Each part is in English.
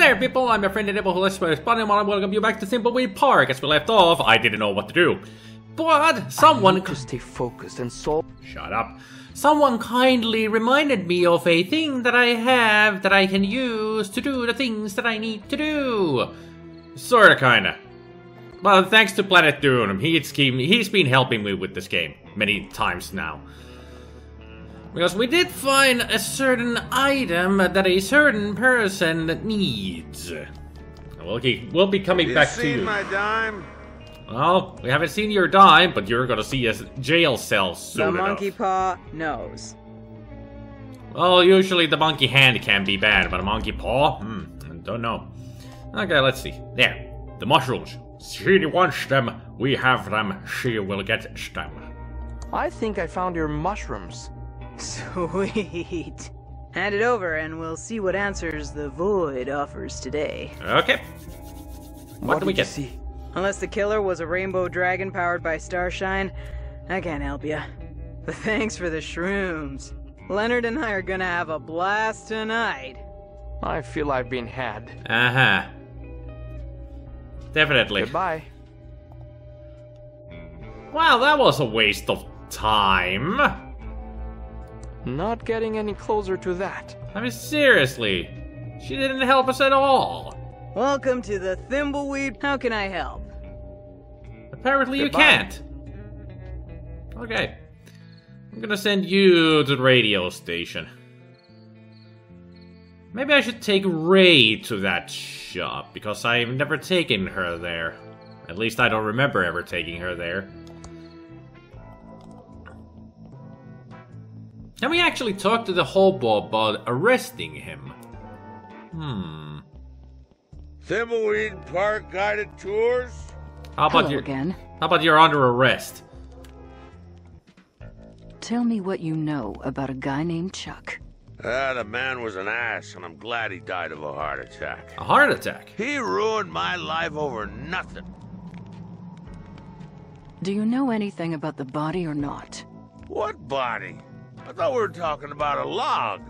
there, people! I'm your friend the Devil who lets me SpiderMwa and welcome you back to Thimbleweed Park. As we left off, I didn't know what to do. But someone... I need to stay focused and solve... Shut up. Someone kindly reminded me of a thing that I have that I can use to do the things that I need to do. Sorta, kinda. Well, thanks to Planet Doom, he's been helping me with this game many times now. Because we did find a certain item that a certain person needs. We'll be coming back to you. Seen my dime? Well, we haven't seen your dime, but you're gonna see a jail cell soon The monkey enough. paw knows. Well, usually the monkey hand can be bad, but a monkey paw? I don't know. Okay, let's see. There. The mushrooms. She wants them, we have them, she will get them. I think I found your mushrooms. Sweet. Hand it over and we'll see what answers the void offers today. Okay. What do we did you get? see? Unless the killer was a rainbow dragon powered by starshine, I can't help ya. But thanks for the shrooms. Leonard and I are gonna have a blast tonight. I feel I've been had. Uh-huh. Definitely. Goodbye. Wow, that was a waste of time. Not getting any closer to that. I mean, seriously. She didn't help us at all. Welcome to the Thimbleweed. How can I help? Apparently you Goodbye. can't. Okay. I'm gonna send you to the radio station. Maybe I should take Ray to that shop, because I've never taken her there. At least I don't remember ever taking her there. Can we actually talk to the hobo about arresting him? Thimbleweed Park guided tours? How about Hello again. How about you're under arrest? Tell me what you know about a guy named Chuck. The man was an ass, and I'm glad he died of a heart attack. A heart attack? He ruined my life over nothing. Do you know anything about the body or not? What body? I thought we were talking about a log.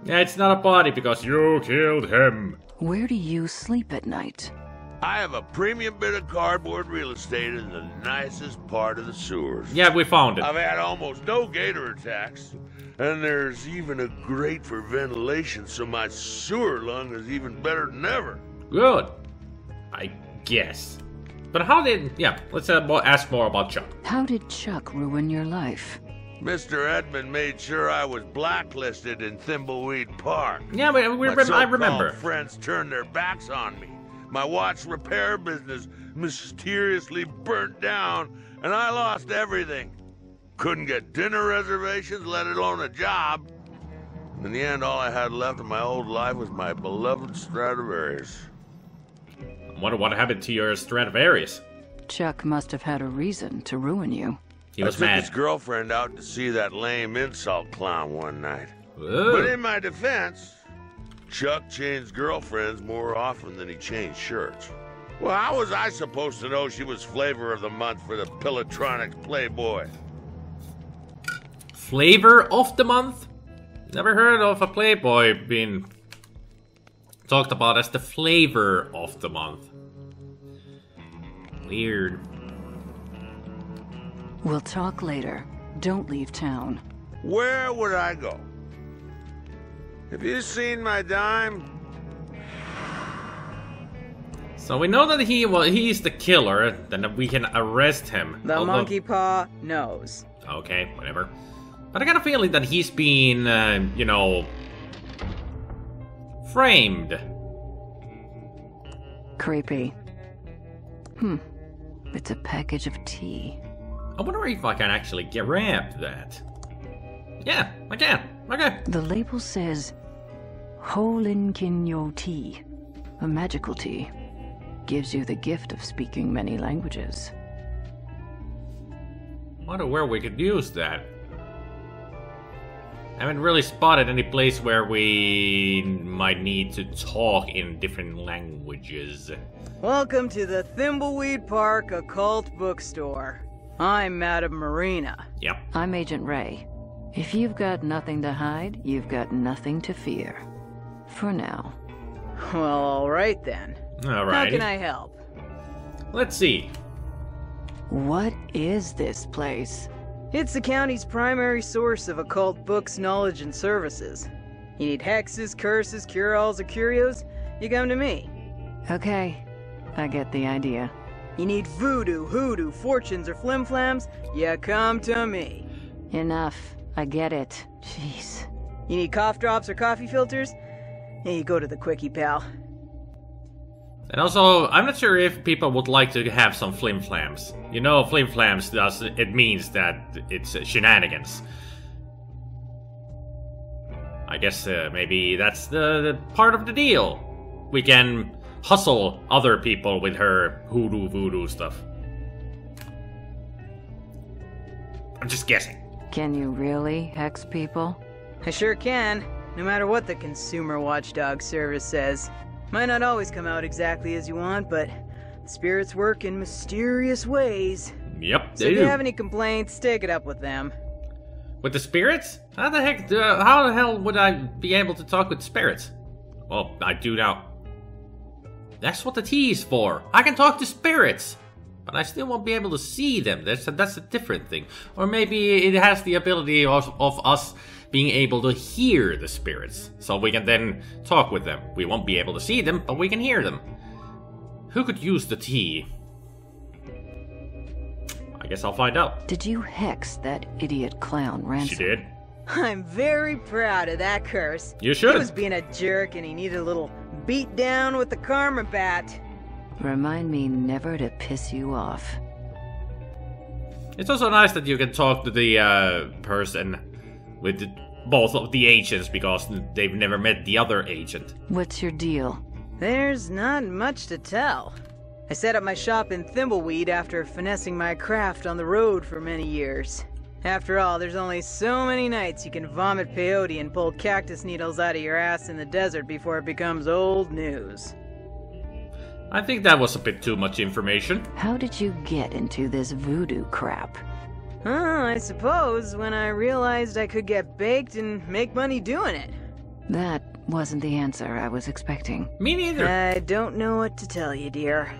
Yeah, it's not a body because you killed him. Where do you sleep at night? I have a premium bit of cardboard real estate in the nicest part of the sewers. Yeah, we found it. I've had almost no gator attacks, and there's even a grate for ventilation, so my sewer lung is even better than ever. Good. I guess. But how did... Yeah, let's ask more about Chuck. How did Chuck ruin your life? Mr. Edmund made sure I was blacklisted in Thimbleweed Park. Yeah, My I remember. so-called friends turned their backs on me. My watch repair business mysteriously burnt down, and I lost everything. Couldn't get dinner reservations, let alone a job. In the end, all I had left of my old life was my beloved Stradivarius. I wonder what happened to your Stradivarius. Chuck must have had a reason to ruin you. He was I took mad. his girlfriend out to see that lame insult clown one night. Ooh. But in my defense, Chuck changed girlfriends more often than he changed shirts. Well, how was I supposed to know she was flavor of the month for the Pillatronics Playboy? Flavor of the month? Never heard of a Playboy being talked about as the flavor of the month. Weird. We'll talk later. Don't leave town. Where would I go? Have you seen my dime? So we know that he's the killer, then we can arrest him. The Although- monkey paw knows. Okay, whatever. But I got a feeling that he's been, you know, framed. Creepy. It's a package of tea. I wonder if I can actually grab that. Yeah, I can. Okay. The label says Holinkinyo tea, a magical tea. Gives you the gift of speaking many languages. Wonder where we could use that. I haven't really spotted any place where we might need to talk in different languages. Welcome to the Thimbleweed Park Occult Bookstore. I'm Madame Marina. Yep. I'm Agent Ray. If you've got nothing to hide, you've got nothing to fear. For now. Well, alright then. Alrighty. How can I help? Let's see. What is this place? It's the county's primary source of occult books, knowledge, and services. You need hexes, curses, cure-alls, or curios? You come to me. Okay, I get the idea. You need voodoo, hoodoo, fortunes, or flimflams? You come to me. Enough. I get it. Jeez. You need cough drops or coffee filters? Yeah, you go to the quickie, pal. And also, I'm not sure if people would like to have some flimflams. You know, flimflams it means that it's shenanigans. I guess maybe that's the part of the deal. We can hustle other people with her hoodoo voodoo stuff. I'm just guessing. Can you really hex people? I sure can, no matter what the consumer watchdog service says. Might not always come out exactly as you want, but spirits work in mysterious ways. Yep, So they if do. you have any complaints, take it up with them. With the spirits? How the hell would I be able to talk with spirits? Well, I do now. That's what the T is for. I can talk to spirits, but I still won't be able to see them. That's a different thing. Or maybe it has the ability of us being able to hear the spirits, so we can then talk with them. We won't be able to see them, but we can hear them. Who could use the T? I guess I'll find out. Did you hex that idiot clown, Ransom? She did. I'm very proud of that curse. You should. He was being a jerk and he needed a little beat down with the karma bat. Remind me never to piss you off. It's also nice that you can talk to the person with both of the agents because they've never met the other agent. What's your deal? There's not much to tell. I set up my shop in Thimbleweed after finessing my craft on the road for many years. After all, there's only so many nights you can vomit peyote and pull cactus needles out of your ass in the desert before it becomes old news. I think that was a bit too much information. How did you get into this voodoo crap? I suppose when I realized I could get baked and make money doing it. That wasn't the answer I was expecting. Me neither. I don't know what to tell you, dear.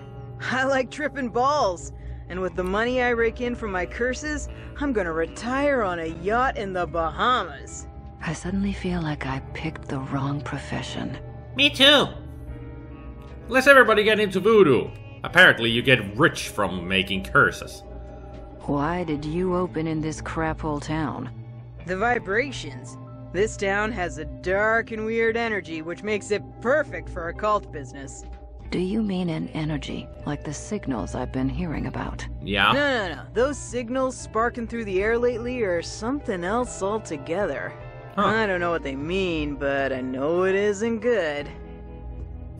I like tripping balls, and with the money I rake in from my curses, I'm gonna retire on a yacht in the Bahamas. I suddenly feel like I picked the wrong profession. Me too. Let's everybody get into voodoo. Apparently you get rich from making curses. Why did you open in this crap hole town? The vibrations. This town has a dark and weird energy which makes it perfect for occult business. Do you mean an energy, like the signals I've been hearing about? Yeah? No. Those signals sparking through the air lately are something else altogether. Huh. I don't know what they mean, but I know it isn't good.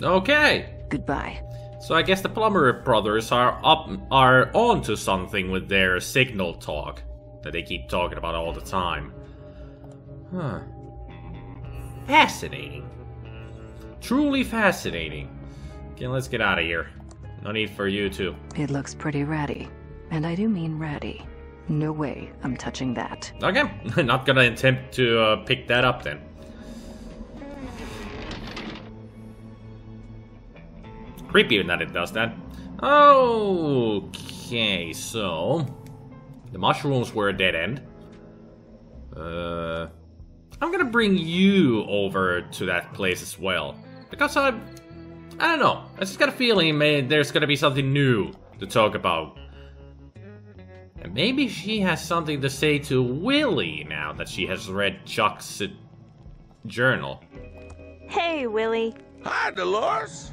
Okay. Goodbye. So I guess the Plumber brothers are onto something with their signal talk that they keep talking about all the time. Huh. Fascinating. Truly fascinating. Okay, let's get out of here. No need for you to. It looks pretty ratty. And I do mean ratty. No way I'm touching that. Okay, not gonna attempt to pick that up then. Creepy that it does that. Okay, so the mushrooms were a dead end. I'm gonna bring you over to that place as well because I don't know. I just got a feeling there's gonna be something new to talk about. And maybe she has something to say to Willie now that she has read Chuck's journal. Hey, Willie. Hi, Dolores.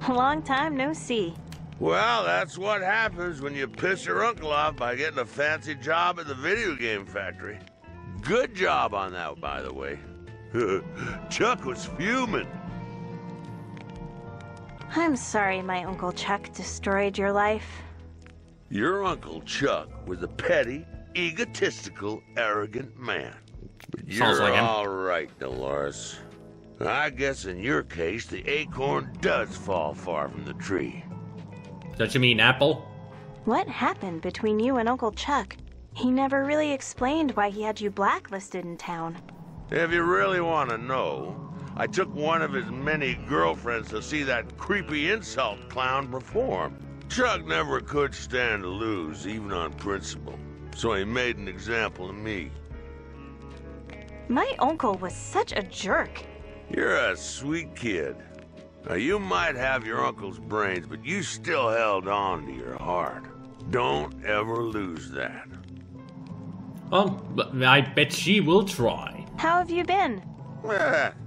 Long time no see. Well, that's what happens when you piss your uncle off by getting a fancy job at the video game factory. Good job on that, by the way. Chuck was fuming. I'm sorry my Uncle Chuck destroyed your life. Your Uncle Chuck was a petty, egotistical, arrogant man. But Sounds you're like him. all right, Dolores. I guess in your case, the acorn does fall far from the tree. Don't you mean apple? What happened between you and Uncle Chuck? He never really explained why he had you blacklisted in town. If you really want to know, I took one of his many girlfriends to see that creepy insult clown perform. Chuck never could stand to lose, even on principle. So he made an example of me. My uncle was such a jerk. You're a sweet kid. Now, you might have your uncle's brains, but you still held on to your heart. Don't ever lose that. I bet she will try. How have you been?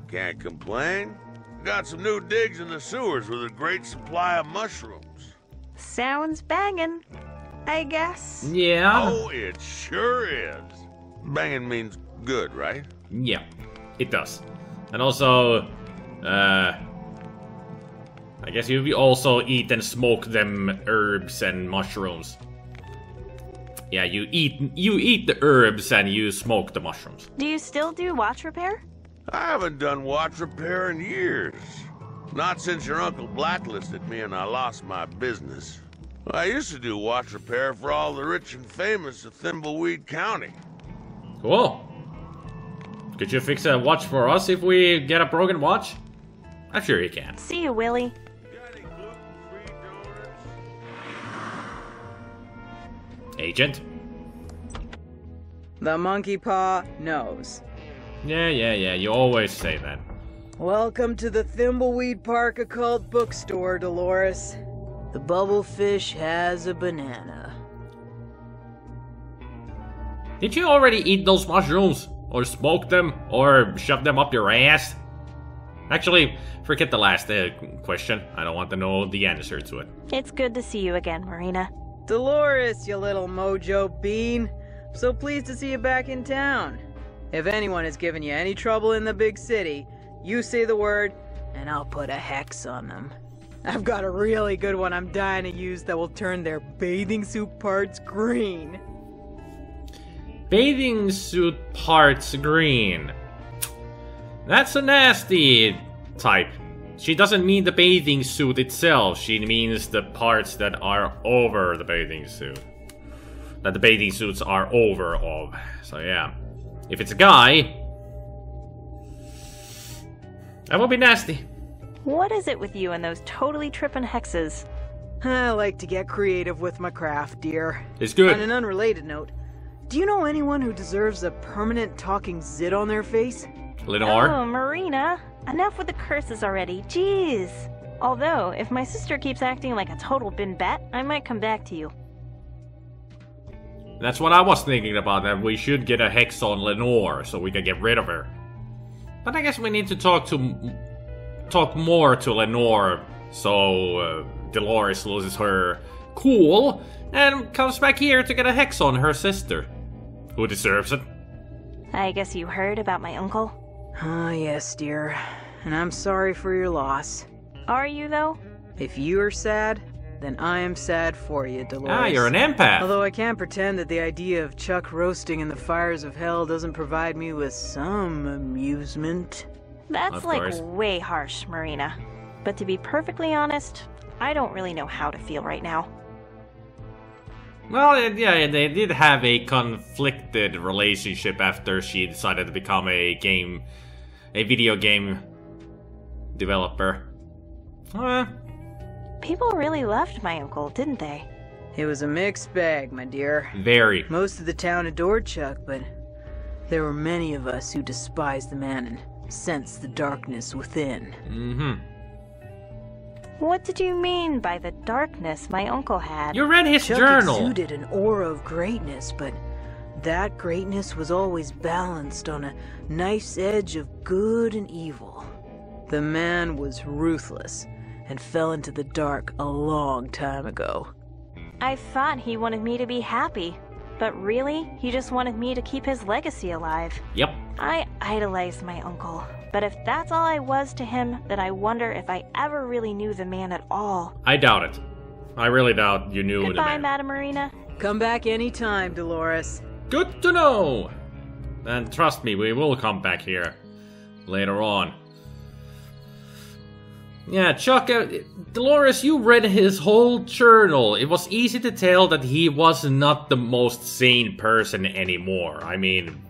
Can't complain. Got some new digs in the sewers with a great supply of mushrooms. Sounds bangin', I guess. Yeah. Oh, it sure is. Banging means good, right? Yeah, it does. And also, I guess you also eat and smoke them herbs and mushrooms. Yeah, you eat the herbs and you smoke the mushrooms. Do you still do watch repair? I haven't done watch repair in years. Not since your uncle blacklisted me and I lost my business. I used to do watch repair for all the rich and famous of Thimbleweed County. Cool. Could you fix a watch for us if we get a broken watch? I'm sure you can. See you, Willie. Got any gluten-free donuts? Agent? The monkey paw knows. Yeah, you always say that. Welcome to the Thimbleweed Park Occult Bookstore, Dolores. The bubblefish has a banana. Did you already eat those mushrooms? Or smoke them? Or shove them up your ass? Actually, forget the last question. I don't want to know the answer to it. It's good to see you again, Marina. Dolores, you little mojo bean. I'm so pleased to see you back in town. If anyone has given you any trouble in the big city, you say the word, and I'll put a hex on them. I've got a really good one I'm dying to use that will turn their bathing suit parts green. Bathing suit parts green. That's a nasty type. She doesn't mean the bathing suit itself, she means the parts that are over the bathing suit. That the bathing suits are over of. So yeah. If it's a guy, that would be nasty. What is it with you and those totally trippin' hexes? I like to get creative with my craft, dear. It's good. On an unrelated note, do you know anyone who deserves a permanent talking zit on their face? Lenore? Oh, Marina. Enough with the curses already. Jeez. Although, if my sister keeps acting like a total bin bat, I might come back to you. That's what I was thinking about, that we should get a hex on Lenore so we can get rid of her. But I guess we need to talk more to Lenore so Dolores loses her cool and comes back here to get a hex on her sister, who deserves it. I guess you heard about my uncle? Ah, yes, dear. And I'm sorry for your loss. Are you, though? If you are sad, then I am sad for you, Dolores. Ah, you're an empath. Although I can't pretend that the idea of Chuck roasting in the fires of hell doesn't provide me with some amusement. That's Of like course. way harsh, Marina. But to be perfectly honest, I don't really know how to feel right now. Well, yeah, they did have a conflicted relationship after she decided to become a video game developer. People really loved my uncle, didn't they? It was a mixed bag, my dear. Very. Most of the town adored Chuck, but there were many of us who despised the man and sensed the darkness within. Mm-hmm. What did you mean by the darkness my uncle had? You read his Chuck journal. exuded an aura of greatness, but that greatness was always balanced on a nice edge of good and evil. The man was ruthless and fell into the dark a long time ago. I thought he wanted me to be happy, but really, he just wanted me to keep his legacy alive. Yep. I idolized my uncle, but if that's all I was to him, then I wonder if I ever really knew the man at all. I doubt it. I really doubt you knew Goodbye, the man. Madam Marina. Come back anytime, Dolores. Good to know! And trust me, we will come back here later on. Yeah, Chuck, Dolores, you read his whole journal. It was easy to tell that he was not the most sane person anymore. I mean,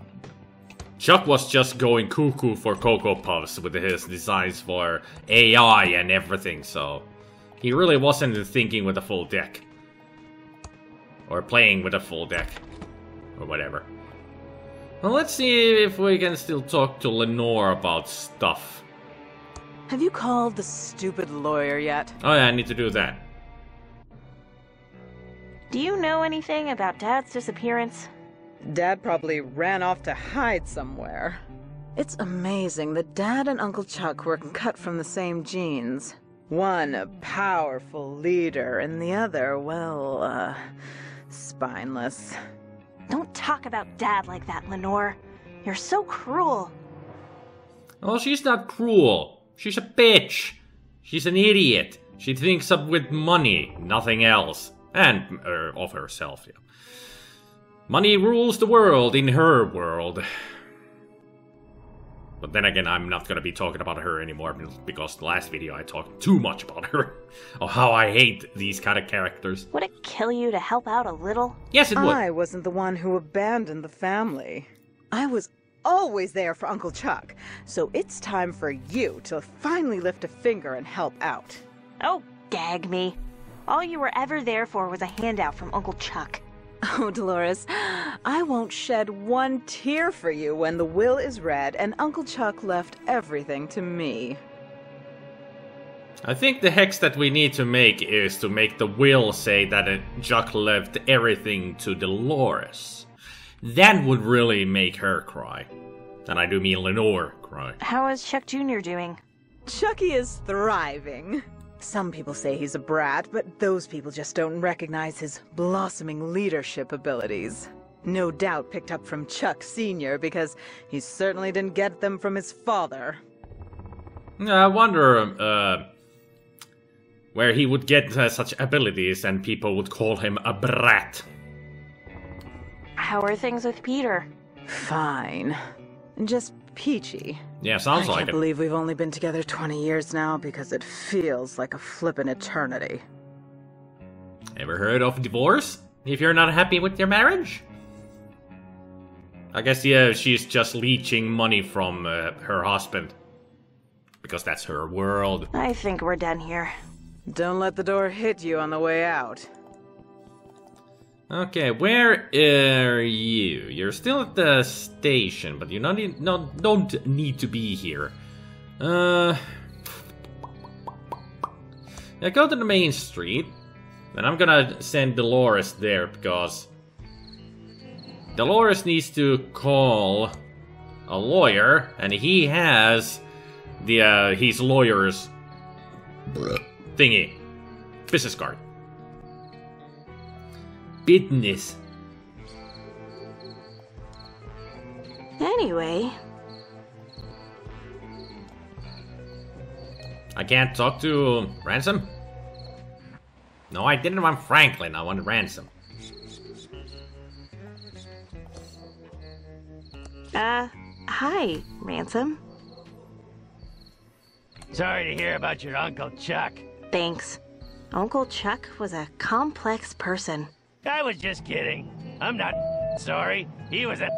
Chuck was just going cuckoo for Cocoa Puffs with his designs for AI and everything, so he really wasn't thinking with a full deck. Or playing with a full deck. Or whatever. Well, let's see if we can still talk to Lenore about stuff. Have you called the stupid lawyer yet? Oh yeah, I need to do that. Do you know anything about Dad's disappearance? Dad probably ran off to hide somewhere. It's amazing that Dad and Uncle Chuck were cut from the same genes. One a powerful leader, and the other, well, spineless. Don't talk about Dad like that, Lenore. You're so cruel. Oh, she's not cruel. She's a bitch. She's an idiot. She thinks up with money, nothing else. And of herself, yeah. Money rules the world in her world. But then again, I'm not gonna be talking about her anymore because the last video I talked too much about her. Of how I hate these kind of characters. Would it kill you to help out a little? Yes, it would. I wasn't the one who abandoned the family. I was always there for Uncle Chuck. So it's time for you to finally lift a finger and help out. Oh, gag me. All you were ever there for was a handout from Uncle Chuck. Oh, Dolores, I won't shed one tear for you when the will is read and Uncle Chuck left everything to me. I think the hex that we need to make is to make the will say that Chuck left everything to Dolores. That would really make her cry. And I do mean Lenore cry. How is Chuck Jr. doing? Chucky is thriving. Some people say he's a brat, but those people just don't recognize his blossoming leadership abilities. No doubt picked up from Chuck Sr. because he certainly didn't get them from his father. I wonder where he would get such abilities and people would call him a brat. How are things with Peter? Fine. Just peachy. Yeah, sounds like I it. can't believe we've only been together 20 years now because it feels like a flippin' eternity. Ever heard of divorce? If you're not happy with your marriage? I guess, yeah, she's just leeching money from her husband. Because that's her world. I think we're done here. Don't let the door hit you on the way out. Okay, where are you? You're still at the station, but you don't need to be here. Yeah, go to the main street. And I'm gonna send Dolores there because Dolores needs to call a lawyer, and he has the his lawyer's thingy, business card. Business. Anyway. I can't talk to Ransom? No, I didn't want Franklin, I wanted Ransom. Hi, Ransom. Sorry to hear about your Uncle Chuck. Thanks. Uncle Chuck was a complex person. I was just kidding. I'm not sorry. He was a...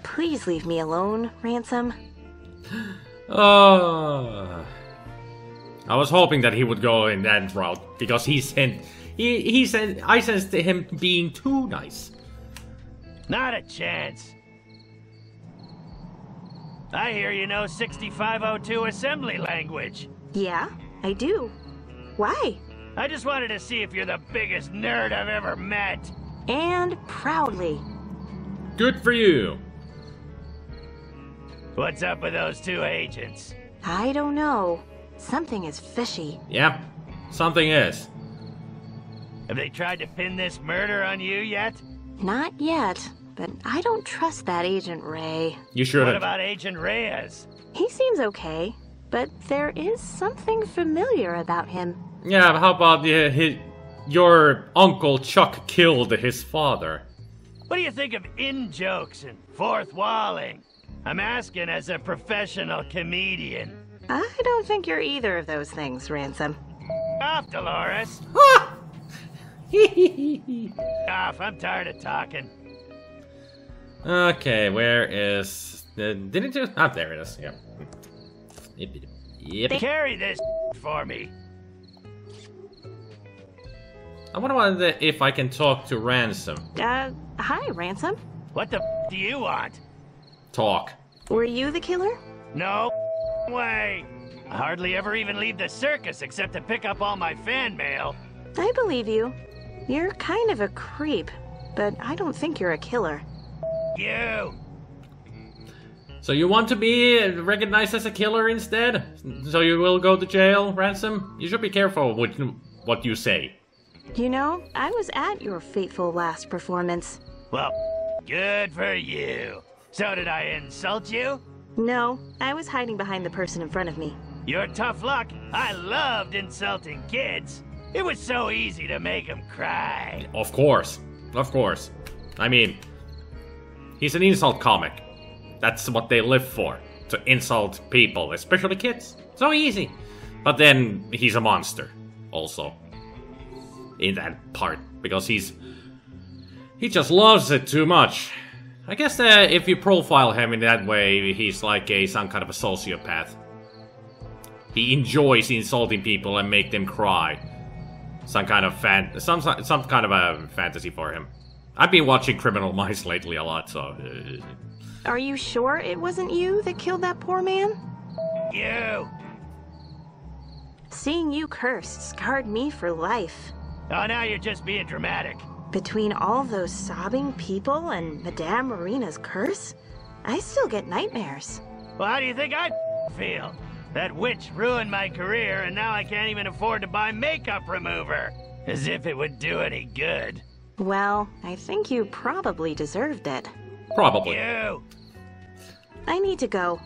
Please leave me alone, Ransom. I was hoping that he would go in that route because I sensed him being too nice. Not a chance. I hear you know 6502 assembly language. Yeah, I do. Why? I just wanted to see if you're the biggest nerd I've ever met. And proudly. Good for you. What's up with those two agents? I don't know. Something is fishy. Yeah, something is. Have they tried to pin this murder on you yet? Not yet, but I don't trust that Agent Ray. You shouldn't. What about Agent Reyes? He seems okay, but there is something familiar about him. Yeah, but how about your Uncle Chuck killed his father? What do you think of in-jokes and fourth walling? I'm asking as a professional comedian. I don't think you're either of those things, Ransom. Off, Dolores. Off, I'm tired of talking. Okay, where is... did it just... Ah, there it is, yeah. Yep. Carry this for me. I wonder if I can talk to Ransom. Hi, Ransom. What the do you want? Talk. Were you the killer? No way. I hardly ever even leave the circus except to pick up all my fan mail. I believe you. You're kind of a creep, but I don't think you're a killer. You. So you want to be recognized as a killer instead? So you will go to jail, Ransom? You should be careful with what you say. You know, I was at your fateful last performance. Well, good for you. So did I insult you? No, I was hiding behind the person in front of me. You're tough luck. I loved insulting kids. It was so easy to make them cry. Of course. Of course. I mean, he's an insult comic. That's what they live for. To insult people, especially kids. So easy. But then he's a monster. Also. In that part. Because he just loves it too much. I guess if you profile him in that way, he's like some kind of a sociopath. He enjoys insulting people and make them cry. Some kind of some kind of a fantasy for him. I've been watching Criminal Minds lately a lot, so... Are you sure it wasn't you that killed that poor man? You. Seeing you cursed scarred me for life. Oh, now you're just being dramatic. Between all those sobbing people and Madame Marina's curse, I still get nightmares. Well, how do you think I feel? That witch ruined my career, and now I can't even afford to buy makeup remover. As if it would do any good. Well, I think you probably deserved it. Probably. You. I need to go.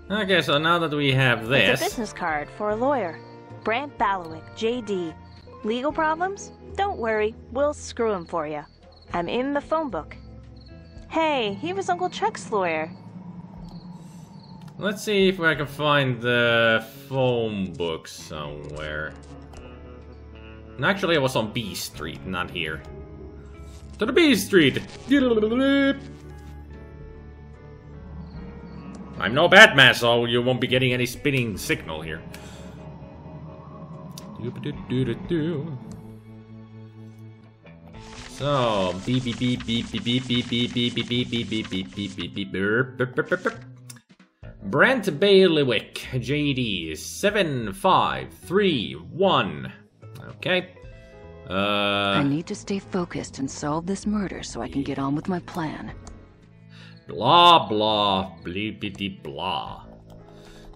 Okay, so now that we have It's a this... business card for a lawyer. Brant Balowick, JD. Legal problems? Don't worry, we'll screw him for you. I'm in the phone book. Hey, he was Uncle Chuck's lawyer. Let's see if I can find the phone book somewhere. And actually, I was on B Street, not here. To the B Street! I'm no Batman, so you won't be getting any spinning signal here. So, beep beep beep beep beep beep beep beep beep beep beep beep beep beep beep beep beep beep. Brent Bailiwick, JD 7531. Okay. I need to stay focused and solve this murder so I can get on with my plan. Blah blah bleepity blah.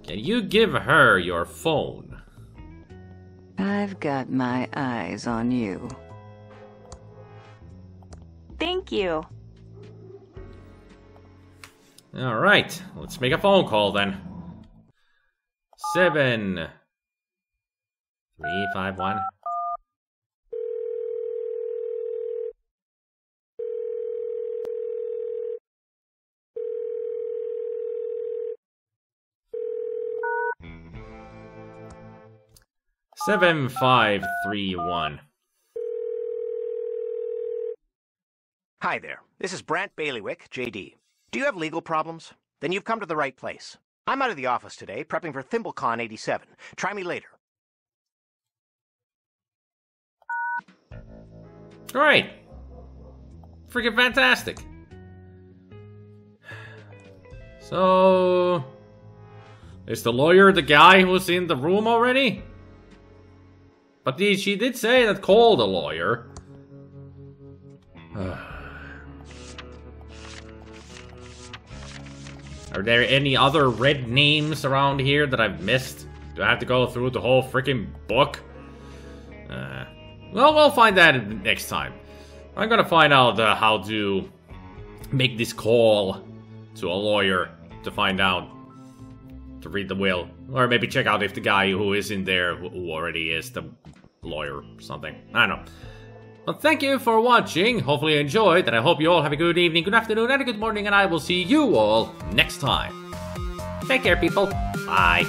Can you give her your phone? I've got my eyes on you. Thank you. Alright, let's make a phone call then. 7351. Seven, 531. Hi there. This is Brant Bailiwick, JD. Do you have legal problems? Then you've come to the right place. I'm out of the office today, prepping for ThimbleCon 87. Try me later. Great. Freaking fantastic. So... is the lawyer the guy who's in the room already? But she did say that call the lawyer. Are there any other red names around here that I've missed? Do I have to go through the whole freaking book? Well, we'll find that next time. I'm gonna find out how to make this call to a lawyer to find out, to read the will. Or maybe check out if the guy who is in there who already is the lawyer or something. I don't know. But thank you for watching. Hopefully you enjoyed, and I hope you all have a good evening, good afternoon, and a good morning, and I will see you all next time. Take care, people. Bye.